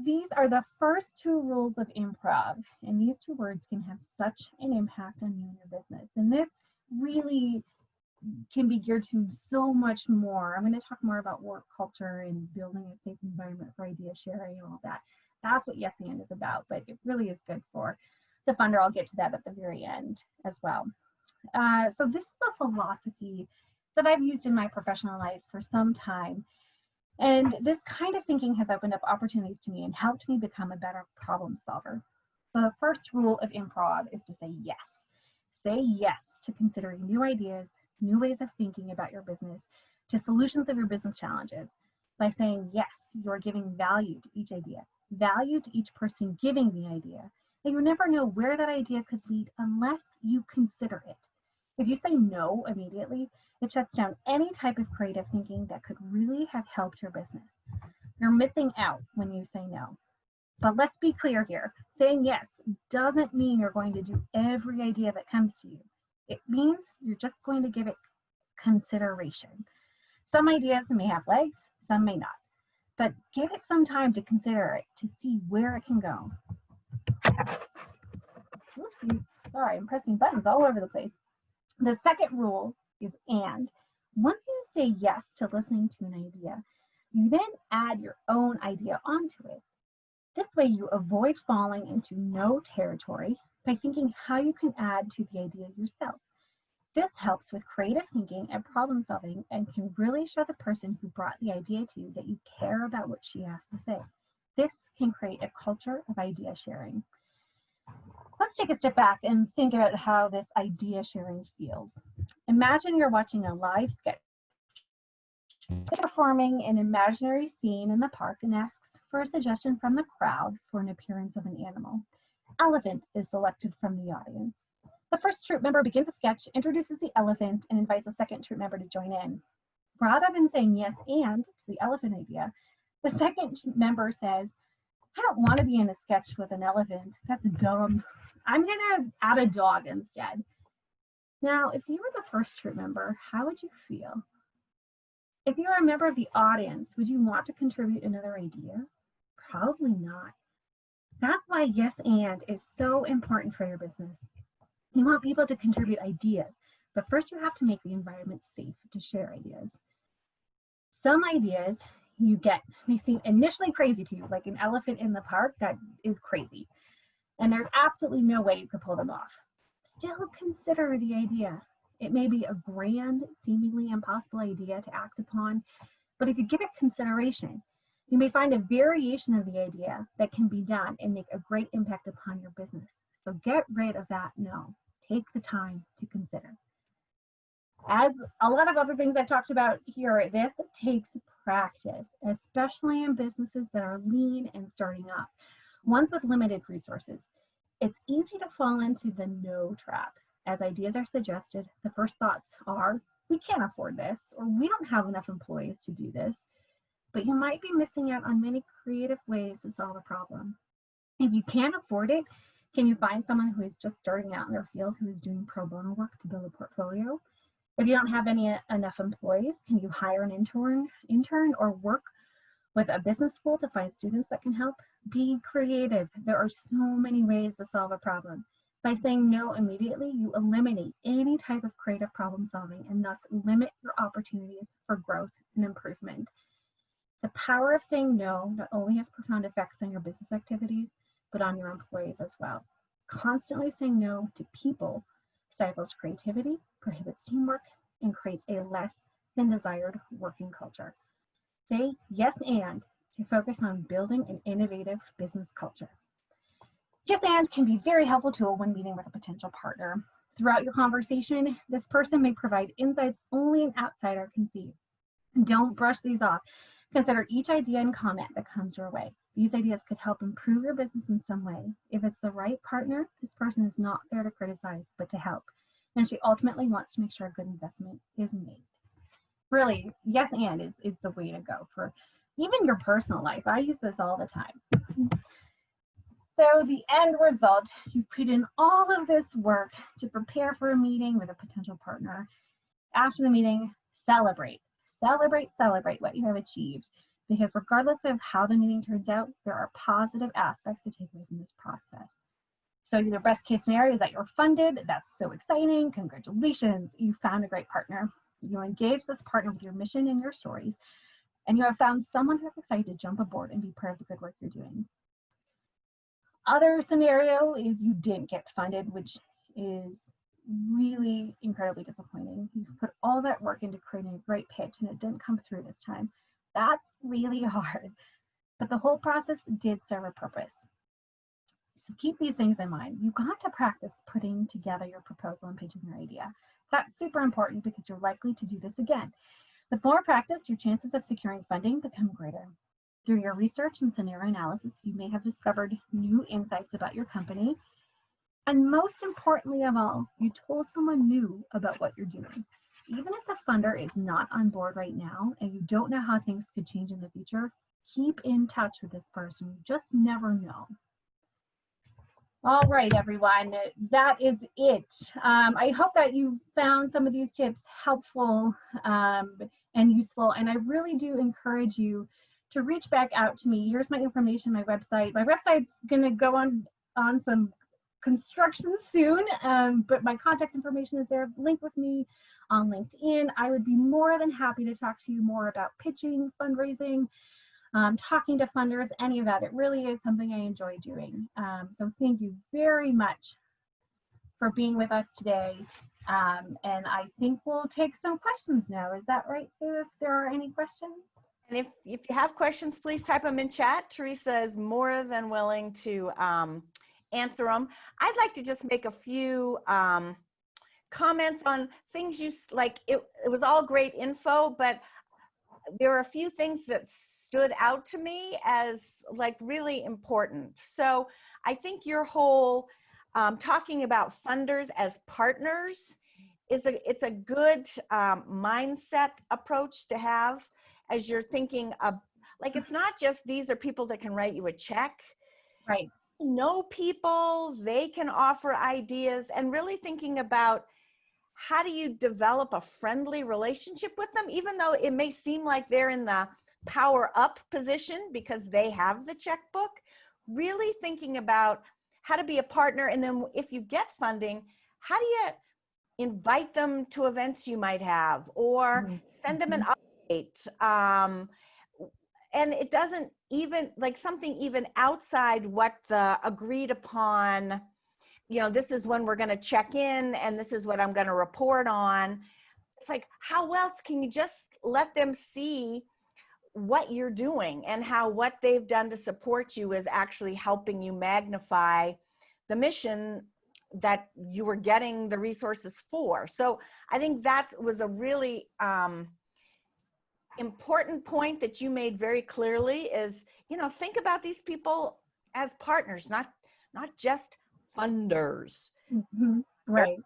These are the first two rules of improv, and these two words can have such an impact on you and your business. And this really can be geared to so much more. I'm going to talk more about work culture and building a safe environment for idea sharing and all that. That's what Yes and is about, but it really is good for the funder. I'll get to that at the very end as well. So this is a philosophy that I've used in my professional life for some time. And this kind of thinking has opened up opportunities to me and helped me become a better problem solver. The first rule of improv is to say yes. Say yes to considering new ideas, new ways of thinking about your business, to solutions of your business challenges. By saying yes, you're giving value to each idea, value to each person giving the idea. And you never know where that idea could lead unless you consider it. If you say no immediately, it shuts down any type of creative thinking that could really have helped your business. You're missing out when you say no. But let's be clear here. Saying yes doesn't mean you're going to do every idea that comes to you. It means you're just going to give it consideration. Some ideas may have legs, some may not. But give it some time to consider it, to see where it can go. Oopsie, sorry, I'm pressing buttons all over the place. The second rule is and. Once you say yes to listening to an idea, you then add your own idea onto it. This way you avoid falling into no territory by thinking how you can add to the idea yourself. This helps with creative thinking and problem solving and can really show the person who brought the idea to you that you care about what she has to say. This can create a culture of idea sharing. Let's take a step back and think about how this idea sharing feels. Imagine you're watching a live sketch. They're performing an imaginary scene in the park and asks for a suggestion from the crowd for an appearance of an animal. Elephant is selected from the audience. The first troupe member begins a sketch, introduces the elephant, and invites a second troupe member to join in. Rather than saying yes and to the elephant idea, the second member says, I don't want to be in a sketch with an elephant. That's dumb. I'm going to add a dog instead. Now, if you were the first troupe member, how would you feel? If you were a member of the audience, would you want to contribute another idea? Probably not. That's why yes and is so important for your business. You want people to contribute ideas, but first you have to make the environment safe to share ideas. Some ideas you get may seem initially crazy to you, like an elephant in the park. That is crazy. And there's absolutely no way you could pull them off. Still consider the idea. It may be a grand, seemingly impossible idea to act upon, but if you give it consideration, you may find a variation of the idea that can be done and make a great impact upon your business. So get rid of that no. Take the time to consider. As a lot of other things I talked about here, this takes practice, especially in businesses that are lean and starting up, ones with limited resources. It's easy to fall into the no trap. As ideas are suggested, the first thoughts are, we can't afford this, or we don't have enough employees to do this. But you might be missing out on many creative ways to solve a problem. If you can't afford it, can you find someone who is just starting out in their field who is doing pro bono work to build a portfolio? If you don't have enough employees, can you hire an intern or work with a business school to find students that can help? Be creative. There are so many ways to solve a problem. By saying no immediately, you eliminate any type of creative problem solving and thus limit your opportunities for growth and improvement. The power of saying no not only has profound effects on your business activities, but on your employees as well. Constantly saying no to people stifles creativity, prohibits teamwork, and creates a less than desired working culture. Say yes and to focus on building an innovative business culture. Yes and can be a very helpful tool when meeting with a potential partner. Throughout your conversation, this person may provide insights only an outsider can see. Don't brush these off. Consider each idea and comment that comes your way. These ideas could help improve your business in some way. If it's the right partner, this person is not there to criticize, but to help. And she ultimately wants to make sure a good investment is made. Really, yes and is the way to go for even your personal life. I use this all the time. So the end result, you put in all of this work to prepare for a meeting with a potential partner. After the meeting, celebrate. Celebrate what you have achieved. because regardless of how the meeting turns out, there are positive aspects to take away from this process. So the best case scenario is that you're funded. That's so exciting. Congratulations. You found a great partner. You engage this partner with your mission and your stories, and you have found someone who's excited to jump aboard and be part of the good work you're doing. Other scenario is you didn't get funded, which is really incredibly disappointing. You put all that work into creating a great pitch and it didn't come through this time. That's really hard, but the whole process did serve a purpose. So keep these things in mind. You've got to practice putting together your proposal and pitching your idea. That's super important because you're likely to do this again. With more practice, your chances of securing funding become greater. Through your research and scenario analysis, you may have discovered new insights about your company. And most importantly of all, you told someone new about what you're doing. Even if the funder is not on board right now and you don't know how things could change in the future, keep in touch with this person. You just never know. All right, everyone, that is it. I hope that you found some of these tips helpful and useful, and I really do encourage you to reach back out to me. Here's my information, my website. My website's gonna go on some construction soon, but my contact information is there. Link with me on LinkedIn. I would be more than happy to talk to you more about pitching, fundraising, talking to funders, any of that. It really is something I enjoy doing. So thank you very much for being with us today. And I think we'll take some questions now. Is that right, Sue, if there are any questions? And if you have questions, please type them in chat. Teresa is more than willing to answer them. I'd like to just make a few comments on things you like. It was all great info, but there are a few things that stood out to me as like really important. So I think your whole talking about funders as partners it's a good mindset approach to have as you're thinking of, like, it's not just these are people that can write you a check. Right. Know people, they can offer ideas, and really thinking about how do you develop a friendly relationship with them, even though it may seem like they're in the power up position because they have the checkbook. Really thinking about how to be a partner, and then if you get funding, how do you invite them to events you might have, or send them an update, and it doesn't even, like, something even outside what the agreed upon, you know, this is when we're going to check in and this is what I'm going to report on. It's like, how else can you just let them see what you're doing and how what they've done to support you is actually helping you magnify the mission that you were getting the resources for. So I think that was a really important point that you made very clearly is, you know, think about these people as partners, not just funders. Right.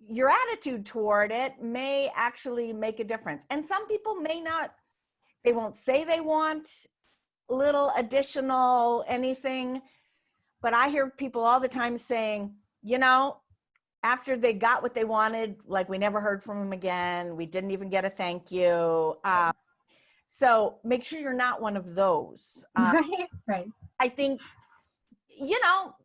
Your attitude toward it may actually make a difference. And some people may not, they won't say they want little additional anything, but I hear people all the time saying, you know, after they got what they wanted, like, we never heard from them again. We didn't even get a thank you. So make sure you're not one of those. Right. I think, you know,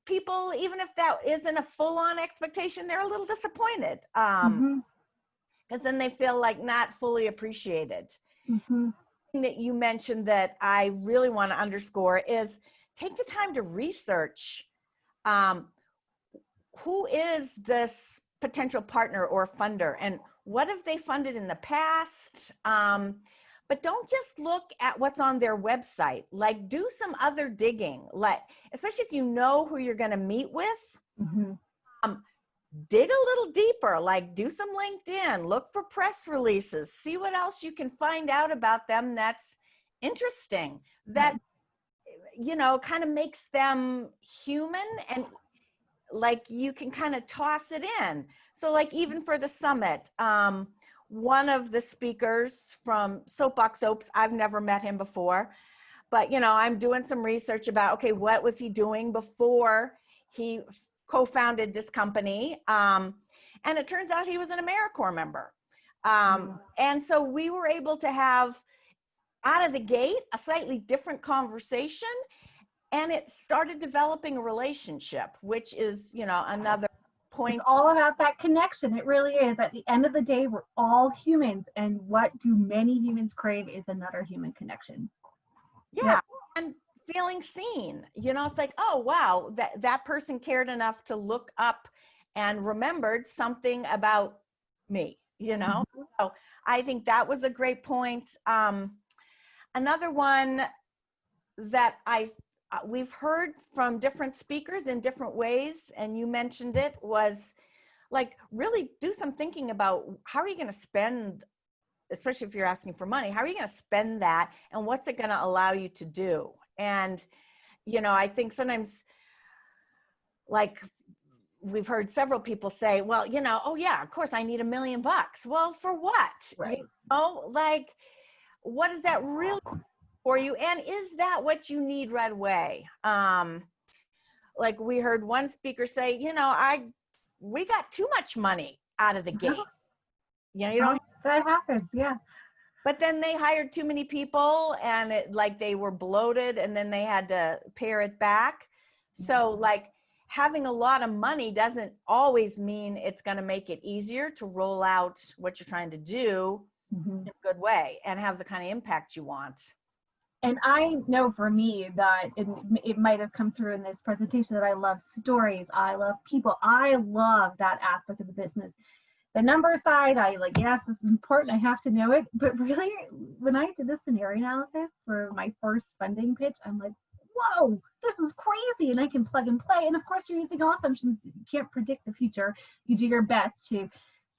people, even if that isn't a full-on expectation, they're a little disappointed because then they feel like not fully appreciated. That you mentioned that I really want to underscore is take the time to research who is this potential partner or funder and what have they funded in the past. But don't just look at what's on their website. Like, do some other digging, like, especially if you know who you're going to meet with. Dig a little deeper, like do some LinkedIn, look for press releases, see what else you can find out about them that's interesting, that, you know, kind of makes them human, and like you can kind of toss it in. So like even for the summit, one of the speakers from Soapbox Soaps, I've never met him before, but, you know, I'm doing some research about, okay, what was he doing before he co-founded this company? And it turns out he was an AmeriCorps member. And so we were able to have out of the gate, a slightly different conversation, and it started developing a relationship, which is, you know, another point. It's all about that connection. It really is. At the end of the day, we're all humans, and what do many humans crave is another human connection. Yeah. Yep. And feeling seen, you know, it's like, oh, wow, that person cared enough to look up and remembered something about me, you know? Mhm. So I think that was a great point. Another one that we've heard from different speakers in different ways, and you mentioned it, was like really do some thinking about how are you going to spend, especially if you're asking for money, how are you going to spend that and what's it going to allow you to do? And, you know, I think sometimes, like, we've heard several people say, well, you know, oh yeah, of course I need $1 million. Well, for what? Right. You know, like, what is that really for you? And is that what you need right away? Like we heard one speaker say, you know, we got too much money out of the gate. You know, you don't, that happens. Yeah. but then they hired too many people and it, like they were bloated and then they had to pare it back. So like having a lot of money doesn't always mean it's going to make it easier to roll out what you're trying to do in a good way and have the kind of impact you want. And I know for me that it might have come through in this presentation that I love stories. I love people. I love that aspect of the business. The number side, I like, yes, this is important. I have to know it. But really, when I did the scenario analysis for my first funding pitch, I'm like, whoa, this is crazy. And I can plug and play. And of course, you're using all assumptions. You can't predict the future. You do your best to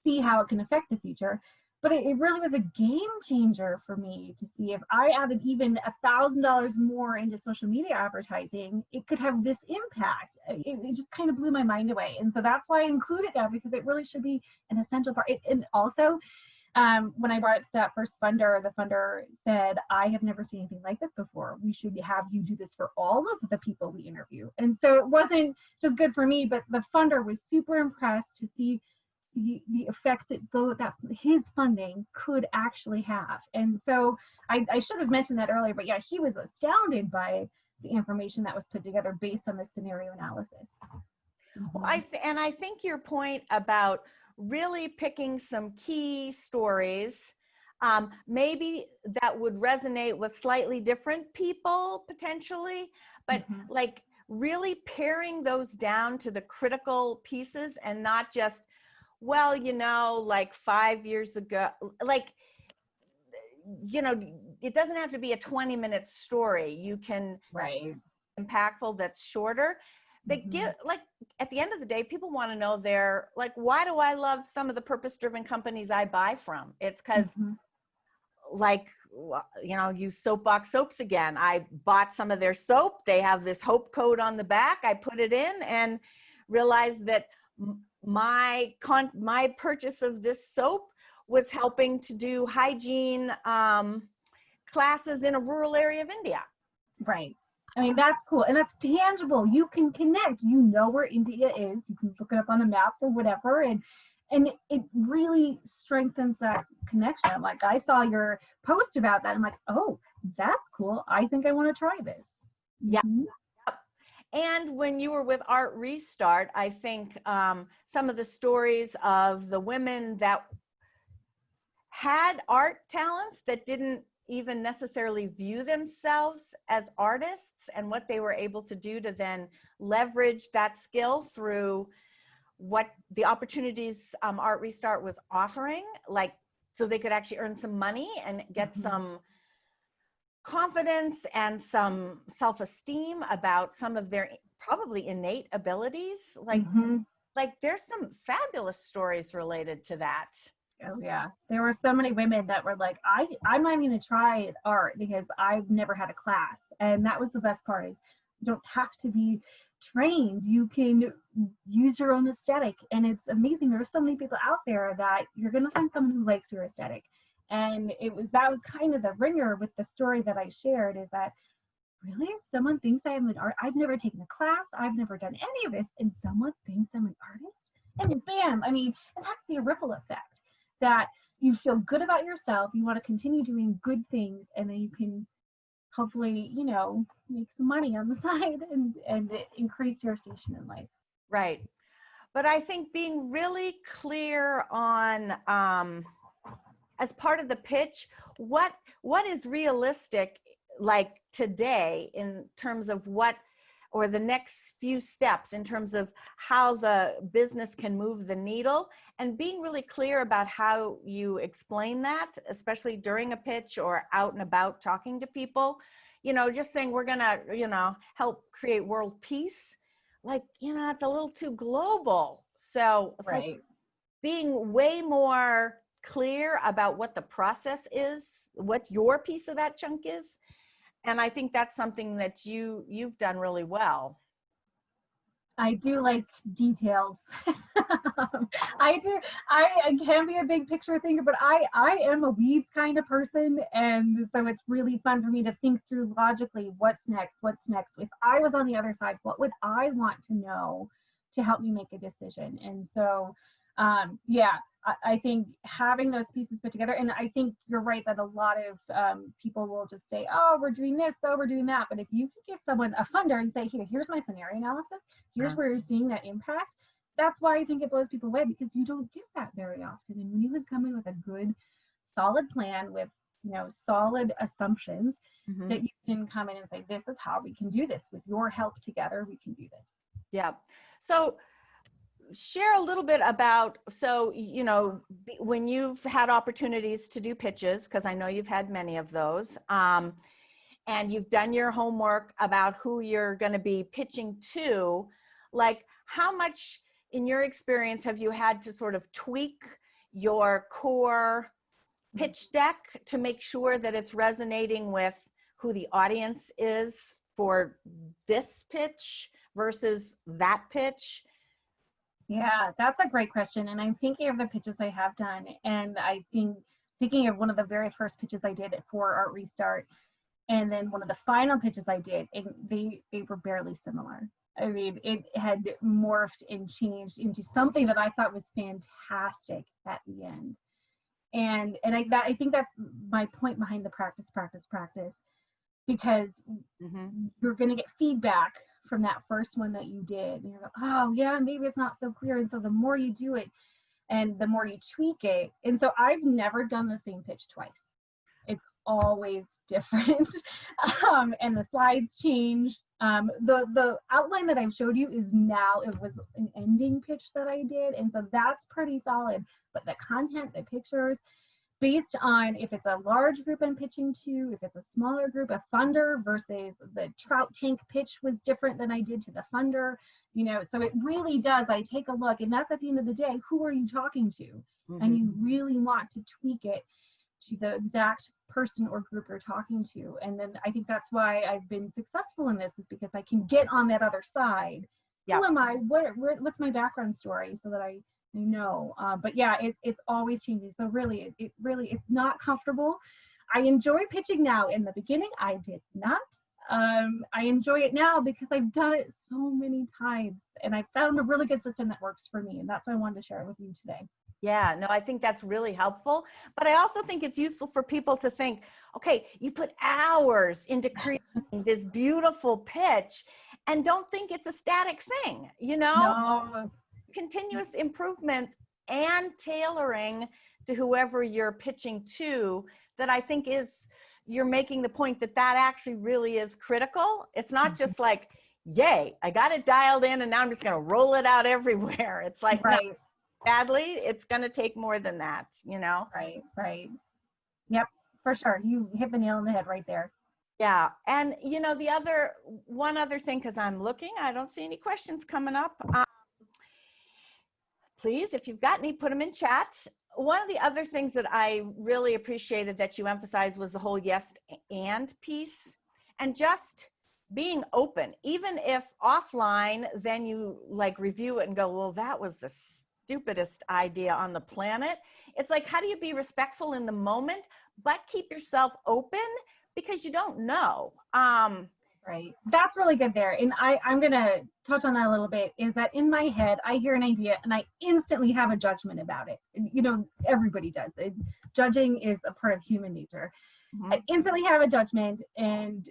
see how it can affect the future. But it really was a game changer for me to see if I added even $1,000 more into social media advertising, it could have this impact. It just kind of blew my mind away. And so that's why I included that, because it really should be an essential part. And also, when I brought it to that first funder, the funder said, I have never seen anything like this before. We should have you do this for all of the people we interview. And so it wasn't just good for me, but the funder was super impressed to see the effects that his funding could actually have. And so I should have mentioned that earlier, but yeah, he was astounded by the information that was put together based on the scenario analysis. Well, I think your point about really picking some key stories, maybe that would resonate with slightly different people potentially, but like really paring those down to the critical pieces and not just, well, you know, like 5 years ago, like, you know, it doesn't have to be a 20-minute story. You can impactful that's shorter. They get, like, at the end of the day, people want to know they're like, why do I love some of the purpose-driven companies I buy from? It's because like, you know, use soapbox soaps again. I bought some of their soap. They have this hope code on the back. I put it in and realized that my purchase of this soap was helping to do hygiene classes in a rural area of India. Right. I mean, that's cool. And that's tangible. You can connect. You know where India is. You can look it up on a map or whatever. And it really strengthens that connection. I'm like, I saw your post about that. I'm like, oh, that's cool. I think I want to try this. Yeah. And when you were with Art Restart, I think some of the stories of the women that had art talents that didn't even necessarily view themselves as artists, and what they were able to do to then leverage that skill through what the opportunities Art Restart was offering, like, so they could actually earn some money and get some confidence and some self-esteem about some of their probably innate abilities. Like, like there's some fabulous stories related to that. Oh yeah, there were so many women that were like, I'm not even gonna try art because I've never had a class. And that was the best part, is you don't have to be trained. You can use your own aesthetic. And it's amazing. There are so many people out there that you're gonna find someone who likes your aesthetic. And that was kind of the ringer with the story that I shared, is that really, someone thinks I am an art. I've never taken a class. I've never done any of this, and someone thinks I'm an artist. And bam, I mean, and that's the ripple effect, that you feel good about yourself. You want to continue doing good things, and then you can hopefully, make some money on the side and increase your station in life. Right. But I think being really clear on, as part of the pitch, what is realistic, like today, in terms of what, or the next few steps in terms of how the business can move the needle, and being really clear about how you explain that, especially during a pitch or out and about talking to people. Just saying we're gonna, help create world peace, like, it's a little too global. So it's like Right. being way more clear about what the process is, what your piece of that chunk is. And I think that's something that you've done really well. I do like details. I do. I can be a big picture thinker, but I am a weeds kind of person, and so it's really fun for me to think through logically what's next. If I was on the other side, what would I want to know to help me make a decision? And so, yeah, I think having those pieces put together, and I think you're right that a lot of people will just say, oh, we're doing this, oh, we're doing that. But if you can give someone a funder and say, here's my scenario analysis, here's where you're seeing that impact, that's why I think it blows people away, because you don't get that very often. And when you can come in with a good, solid plan with, solid assumptions, that you can come in and say, this is how we can do this. With your help together, we can do this. Yeah. So share a little bit about, so, when you've had opportunities to do pitches, because I know you've had many of those, and you've done your homework about who you're going to be pitching to, like, how much in your experience have you had to sort of tweak your core pitch deck to make sure that it's resonating with who the audience is for this pitch versus that pitch? Yeah, that's a great question. And I'm thinking of the pitches I have done. And I think thinking of one of the very first pitches I did for Art Restart, and then one of the final pitches I did, and they were barely similar. I mean, it had morphed and changed into something that I thought was fantastic at the end. And I think that's my point behind the practice, because you're going to get feedback from that first one that you did. And you're like, oh yeah, maybe it's not so clear. And so the more you do it and the more you tweak it. And so I've never done the same pitch twice. It's always different. And the slides change. The outline that I've showed you is now, it was an ending pitch that I did. And so that's pretty solid. But the content, the pictures, based on if it's a large group I'm pitching to, if it's a smaller group, a funder versus the trout tank pitch was different than I did to the funder, so it really does. I take a look, and that's at the end of the day, who are you talking to? And you really want to tweak it to the exact person or group you're talking to. And then I think that's why I've been successful in this, is because I can get on that other side. Who am I? What's my background story, so that I know. But yeah, it's always changing. So really, it's not comfortable. I enjoy pitching now. In the beginning, I did not. I enjoy it now because I've done it so many times, and I found a really good system that works for me. And that's why I wanted to share it with you today. Yeah, no, I think that's really helpful. But I also think it's useful for people to think, okay, you put hours into creating this beautiful pitch, and don't think it's a static thing, No. Continuous improvement and tailoring to whoever you're pitching to, that I think you're making the point that actually really is critical. It's not just like, yay, I got it dialed in and now I'm just going to roll it out everywhere. It's like, right. No, badly, it's going to take more than that, Right. Yep, for sure. You hit the nail on the head right there. Yeah. And one other thing, because I'm looking, I don't see any questions coming up. Please, if you've got any, put them in chat. One of the other things that I really appreciated that you emphasized was the whole yes and piece, and just being open. Even if offline, then you like review it and go, well, that was the stupidest idea on the planet. It's like, how do you be respectful in the moment, but keep yourself open, because you don't know. Right. That's really good there. And I'm going to touch on that a little bit, is that in my head, I hear an idea and I instantly have a judgment about it. You know, everybody does. Judging is a part of human nature. Mhm. I instantly have a judgment, and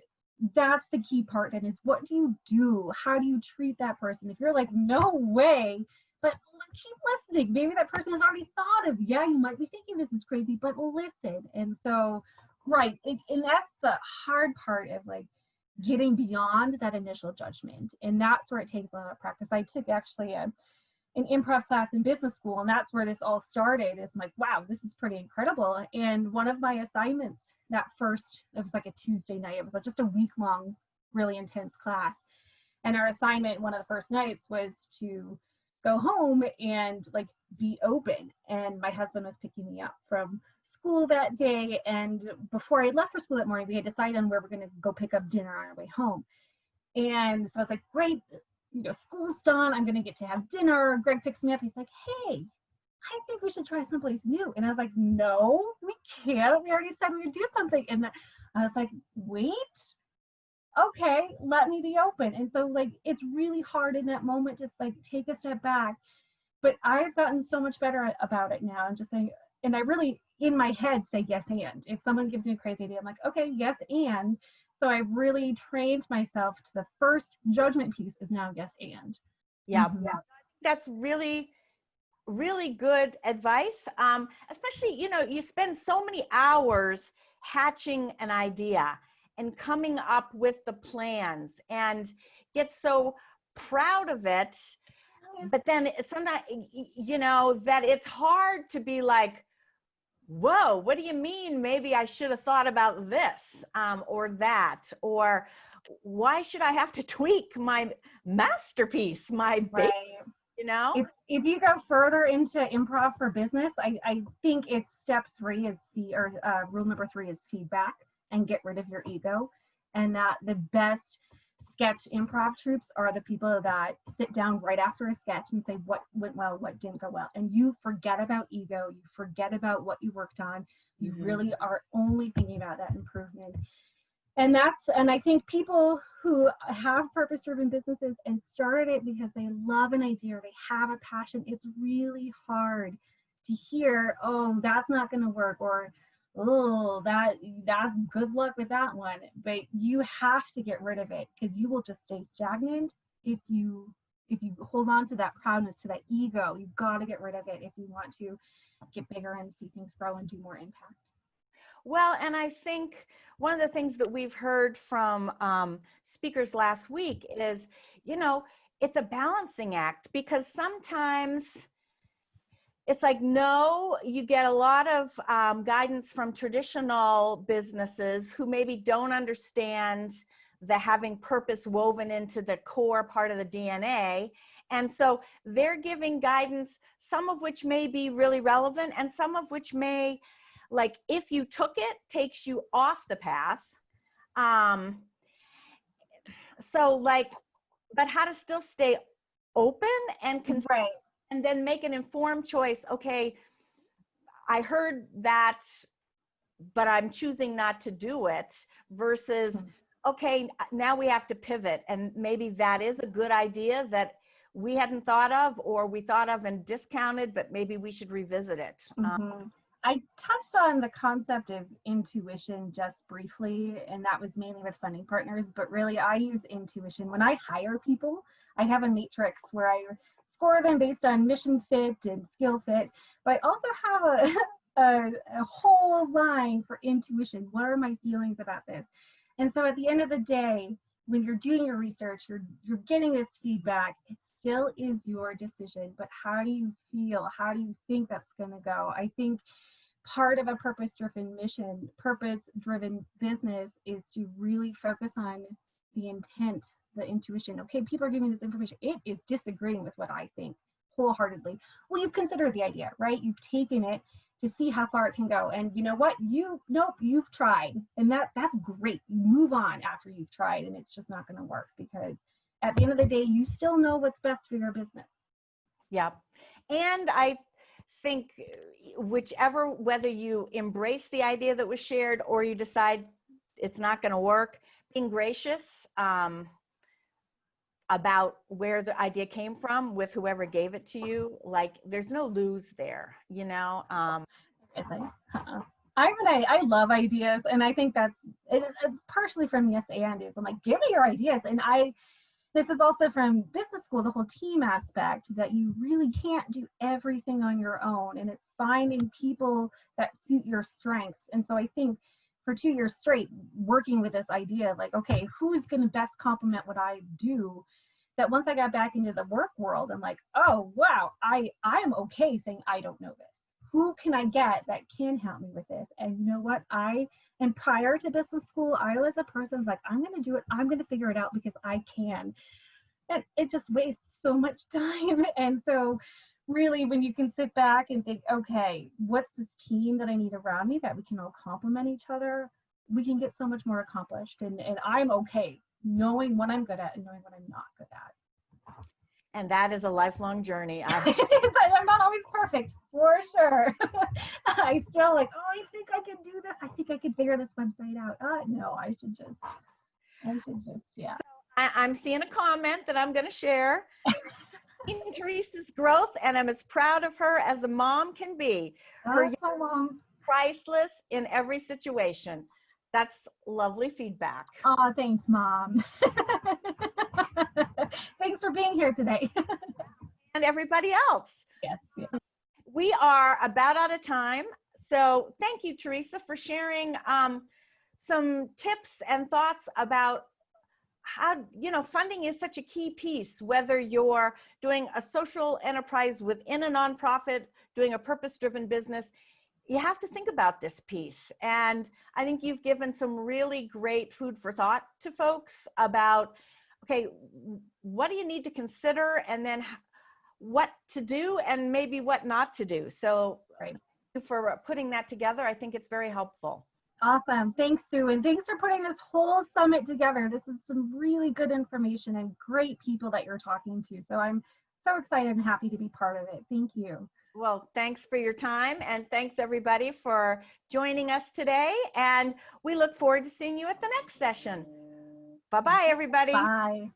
that's the key part. And is, what do you do? How do you treat that person? If you're like, no way, but keep listening. Maybe that person has already thought of, yeah, you might be thinking this is crazy, but listen. And so, right. And that's the hard part of like getting beyond that initial judgment. And that's where it takes a lot of practice. I took actually an improv class in business school, and that's where this all started. It's like, wow, this is pretty incredible. And one of my assignments that first, it was like a Tuesday night, it was like just a week-long, really intense class. And our assignment one of the first nights was to go home and like be open. And my husband was picking me up from school that day, and before I left for school that morning, we had decided on where we're going to go pick up dinner on our way home. And so I was like, great, you know, school's done, I'm going to get to have dinner. Greg picks me up, he's like, hey, I think we should try someplace new. And I was like, no, we can't, we already said we would do something. And I was like, wait, okay, let me be open. And so like, it's really hard in that moment to like take a step back, but I've gotten so much better about it now. I'm just saying, and I really in my head say yes and. If someone gives me a crazy idea, I'm like, okay, yes and. So I really trained myself to the first judgment piece is now yes and. Yeah, Mhm. that's really, really good advice. Especially, you know, you spend so many hours hatching an idea and coming up with the plans and get so proud of it. But then sometimes, you know, that it's hard to be like, whoa, what do you mean? Maybe I should have thought about this or that, or why should I have to tweak my masterpiece, my baby, Right. you know? If you go further into improv for business, I think it's step 3 is rule number 3 is feedback and get rid of your ego. And that the best sketch improv troops are the people that sit down right after a sketch and say what went well, what didn't go well. And you forget about ego, you forget about what you worked on. You really are only thinking about that improvement. And I think people who have purpose-driven businesses and started it because they love an idea or they have a passion, it's really hard to hear, oh, that's not going to work, or oh, that's good luck with that one. But you have to get rid of it, because you will just stay stagnant if you hold on to that proudness, to that ego. You've got to get rid of it if you want to get bigger and see things grow and do more impact. Well, and I think one of the things that we've heard from speakers last week is, you know, it's a balancing act, because sometimes it's like, no, you get a lot of guidance from traditional businesses who maybe don't understand the having purpose woven into the core part of the DNA. And so they're giving guidance, some of which may be really relevant and some of which may, like, if you took it, takes you off the path. So like, but how to still stay open and Right. and then make an informed choice. Okay, I heard that, but I'm choosing not to do it, versus, okay, now we have to pivot. And maybe that is a good idea that we hadn't thought of, or we thought of and discounted, but maybe we should revisit it. I touched on the concept of intuition just briefly, and that was mainly with funding partners, but really I use intuition. When I hire people, I have a matrix where I score them based on mission fit and skill fit, but I also have a whole line for intuition. What are my feelings about this? And so at the end of the day, when you're doing your research, you're getting this feedback, it still is your decision, but how do you feel? How do you think that's going to go? I think part of a purpose-driven mission, purpose-driven business, is to really focus on the intent, the intuition. Okay, people are giving this information. It is disagreeing with what I think wholeheartedly. Well, you've considered the idea, right? You've taken it to see how far it can go. And you know what? You've tried. And that's great. You move on after you've tried, and it's just not going to work, because at the end of the day, you still know what's best for your business. Yeah. And I think whether you embrace the idea that was shared or you decide it's not going to work, being gracious about where the idea came from with whoever gave it to you. Like, there's no lose there, you know? I love ideas, and I think it's partially from Yes and is. I'm like, give me your ideas. And this is also from business school, the whole team aspect, that you really can't do everything on your own, and it's finding people that suit your strengths. And so I think for 2 years straight, working with this idea of like, okay, who's going to best complement what I do, that once I got back into the work world, I'm like, oh, wow, I am okay saying I don't know this. Who can I get that can help me with this? And you know what? And prior to business school, I was a person like, I'm going to do it. I'm going to figure it out because I can. And it just wastes so much time. And so really, when you can sit back and think, okay, what's this team that I need around me that we can all complement each other, we can get so much more accomplished. And I'm okay knowing what I'm good at and knowing what I'm not good at. And that is a lifelong journey. I'm not always perfect, for sure. I still like, oh, I think I can do this. I think I can figure this website out. No, I should just, yeah. So I'm seeing a comment that I'm going to share. In Teresa's growth, and I'm as proud of her as a mom can be. Her My mom. Priceless in every situation. That's lovely feedback. Oh, thanks, Mom. Thanks for being here today. And everybody else. Yes. We are about out of time. So thank you, Teresa, for sharing some tips and thoughts about how, funding is such a key piece, whether you're doing a social enterprise within a nonprofit, doing a purpose-driven business. You have to think about this piece. And I think you've given some really great food for thought to folks about, okay, what do you need to consider, and then what to do and maybe what not to do. So Right. For putting that together, I think it's very helpful. Awesome. Thanks, Sue. And thanks for putting this whole summit together. This is some really good information and great people that you're talking to. So I'm so excited and happy to be part of it. Thank you. Well, thanks for your time, and thanks everybody for joining us today. And we look forward to seeing you at the next session. Bye-bye, everybody. Bye.